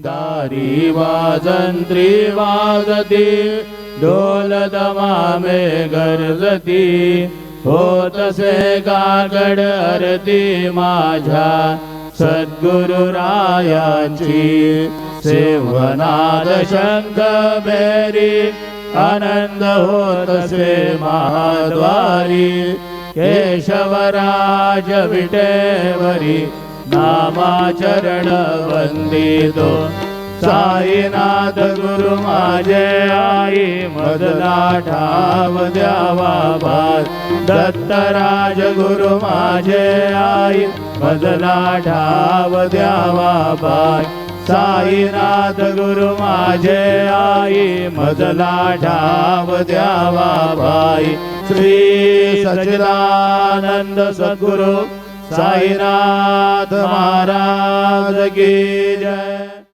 दारी वाजंत्री वाजती ढोल दमामे गरजती होतसे काकड आरती माझ्या सद्गुरुरायांची सेवनाद शंख बेरी आनंद होतसे महाद्वारी केशवराज विटेवरी नामाचरण वंदितो साईनाथ गुरु माझे आई मदला ठाव द्यावा बाज दत्तराज गुरु माझे आई मदला ठाव द्यावा बाज साईनाथ गुरु माझे आई मदला ठाव द्यावा बाई श्री सच्चिदानंद सद्गुरु साईनाथ महाराज की जय।